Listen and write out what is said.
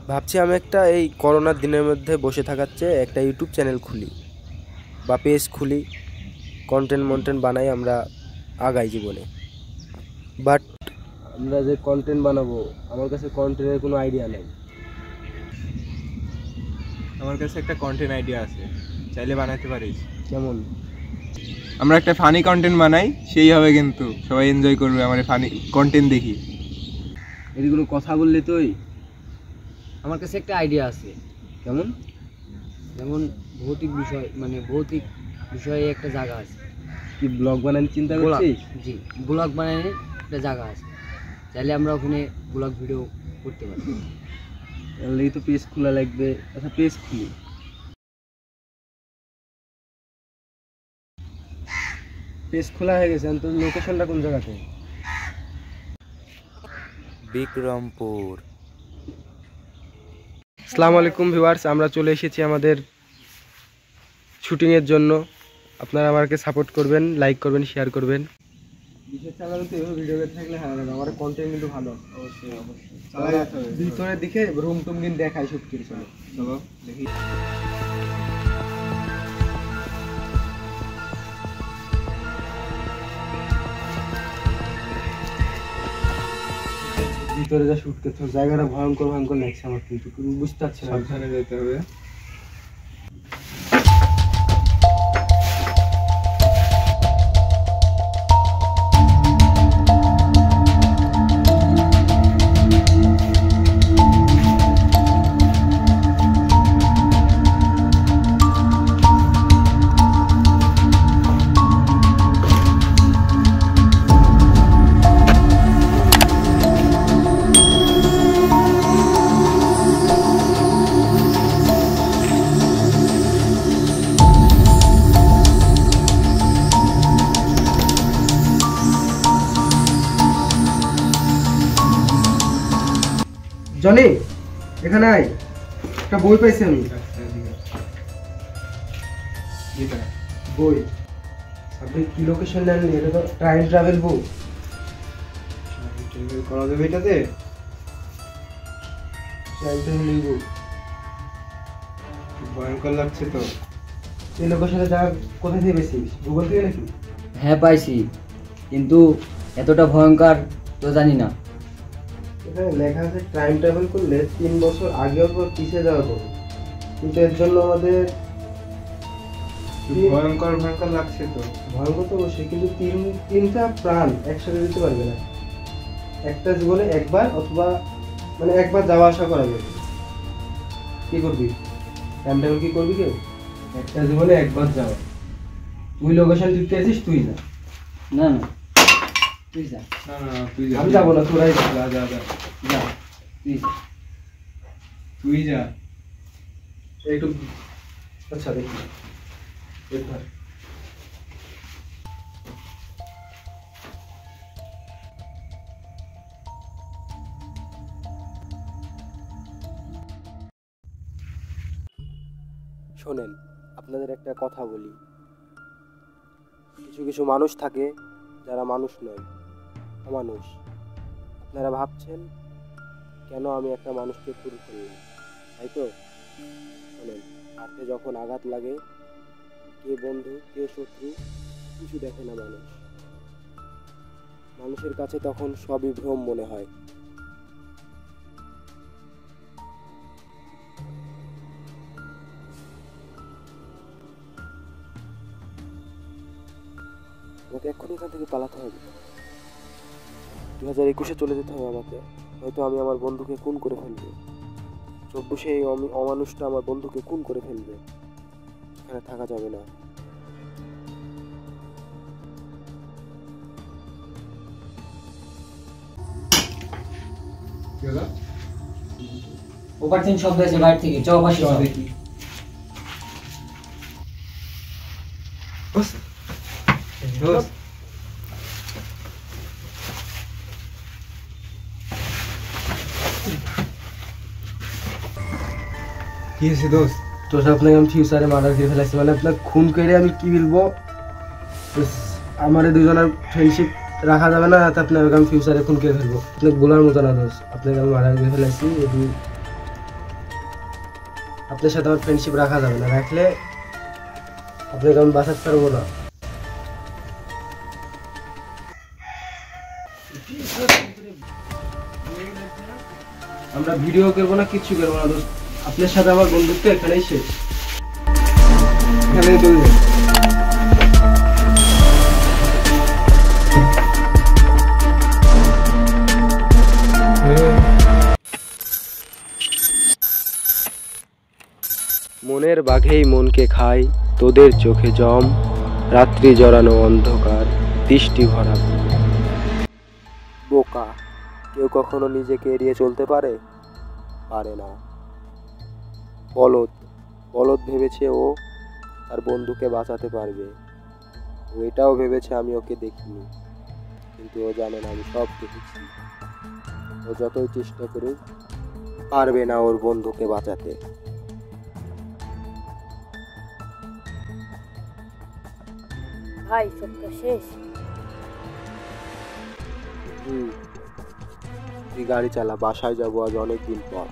ভাবছি আমি একটা এই করোনার দিনের মধ্যে বসে থাকার চেয়ে একটা ইউটিউব চ্যানেল খুলি বা পেজ খুলি, কন্টেন্ট বানাই, আমরা আগাই জীবনে। বাট আমরা যে কন্টেন্ট বানাবো, আমার কাছে কন্টেন্টের কোনো আইডিয়া নেই। আমার কাছে একটা কন্টেন্ট আইডিয়া আছে, চাইলে বানাতে পারিস। কেমন? আমরা একটা ফানি কন্টেন্ট বানাই, সেই হবে কিন্তু সবাই এনজয় করবে আমার ফানি কন্টেন্ট দেখি। এগুলো কথা বললে তুই। আমার কাছে একটা আইডিয়া আছে। কেমন? যেমন ভৌতিক বিষয়ে একটা জায়গা আছে। কি ব্লগ বানানোর চিন্তা করছিস? জি, ব্লগ বানানোর একটা জায়গা আছে, চাইলে আমরা ওখানে ব্লগ ভিডিও করতে পারি। তাহলে তো পেজ খোলা লাগবে। আচ্ছা, পেজ খুলি। পেজ খোলা হয়ে গেছে, তো লোকেশনটা কোন জায়গাতে? বিক্রমপুর। আসসালামু আলাইকুম ভিউয়ার্স, আমরা চলে এসেছি আমাদের শুটিংয়ের জন্য। আপনারা আমাকে সাপোর্ট করবেন, লাইক করবেন, শেয়ার করবেন। বিশেষ চ্যানেলে তো এভাবে ভিডিও থাকলে হ্যাঁ, আমার কন্টেন্ট কিন্তু ভালো। অবশ্যই ভিতরের দিকে রুম টুম কিন্তু দেখাই সব কিছু। চলো দেখি। ভিতরে যা শুট করতে জায়গাটা ভয়ঙ্কর লাগছে আমার, কিন্তু বুঝতে পারছি না। সাবধানে যেতে হবে। জনি, এখানে আয়, একটা বই পাইছি আমি। বই আপনি কি লোকেশন নেননি? এটা তো টাইম ট্রাভেল বই। করা যাবে এটাতে? টাইম ট্রাভেল বই। ভয়ঙ্কর লাগছে তো। এই লোকেশনে যা কোথায় থেকে পেয়েছিস? গুগল থেকে নাকি? হ্যাঁ পাইছি, কিন্তু এতটা ভয়ঙ্কর তো জানি না। এখানে লেখা আছে টাইম ট্রাভেল করলে 3 বছর আগেও পর পিছিয়ে যাওয়া যাবে, কিন্তু এর জন্য আমাদের ভয়ঙ্কর লাগছে তো। ভয়ঙ্কর তো অবশ্যই, কিন্তু তিনটা প্রাণ একসাথে দিতে পারবে না। একটা জীবনে একবার, অথবা মানে একবার যাওয়া আসা করা যাবে। কি করবি? টাইম ট্রাভেল কি করবি কেউ? একটা জীবনে একবার যাওয়া। তুই লোকেশন দিতে আছিস, তুই যা। না না, তুই যা। না তুই যা। আমি যাবো না, তোরাই যা। যা যা, তুই যা। তুই যা। একটু আচ্ছা দেখি এরপর শোনেন, আপনাদের একটা কথা বলি। কিছু কিছু মানুষ থাকে যারা মানুষ নয়, অমানুষ। আপনারা ভাবছেন কেন আমি একটা মানুষকে খুন করলাম, তাই তো? শোনেন, হাতে যখন আঘাত লাগে, কে বন্ধু কে শত্রু কিছু দেখে না মানুষ। মানুষের কাছে তখন সবই ভ্রম মনে হয়। আমাকে এক্ষুনি এখান থেকে পালাতে হবে। 2021-এ চলে যেতে হবে আমাকে। হয়তো আমি আমার বন্ধুকে খুন করে ফেলবো। 24-এ এই অমানুষটা আমার বন্ধুকে খুন করে ফেলবে। এখানে থাকা যাবে না। কি হলো? ওপার থেকে শব্দ আছে বাইরে থেকে, চল পাশে চল। দেখি। দোস্ত কি হয়েছে দোস্ত? তো আপনাকে আমি ফিউচারে মার্ডার করে ফেলাইছি, মানে আপনার খুন করে আমি কি বলবো? আমার দুজনের ফ্রেন্ডশিপ রাখা যাবে না, তাতে আপনাকে আমি ফিউচারে খুন করে ফেলবো। আপনাকে বলার মতো না দোষ, আপনাকে আমি মার্ডার করে ফেলাইছি। আপনার সাথে আমার ফ্রেন্ডশিপ রাখা যাবে না, রাখলে আপনাকে আমি বাঁচাতে পারবো না। আমরা ভিডিও করবো না, কিচ্ছু করবো না দোস্ত। আপনার সাথে আমার বন্ধুত্ব এখানেই শেষ, এখানেই চলে যাবে। মনের বাঘেই মনকে খাই, তোদের চোখে জম, রাত্রি জড়ানো অন্ধকার, দৃষ্টি ভরা। বোকা, কেউ কখনো নিজেকে এড়িয়ে চলতে পারে? পারে না। বলদ, বলদ ভেবেছে ও তার বন্ধুকে বাঁচাতে পারবে। ও এটাও ভেবেছে আমি ওকে দেখিনি, কিন্তু ও জানে না আমি সব দেখেছি। ও যতই চেষ্টা করুক পারবে না ওর বন্ধুকে বাঁচাতে। ভাই সত্য শেষ। তুই গাড়ি চালা, বাসায় যাবো আজ অনেক দিন পর।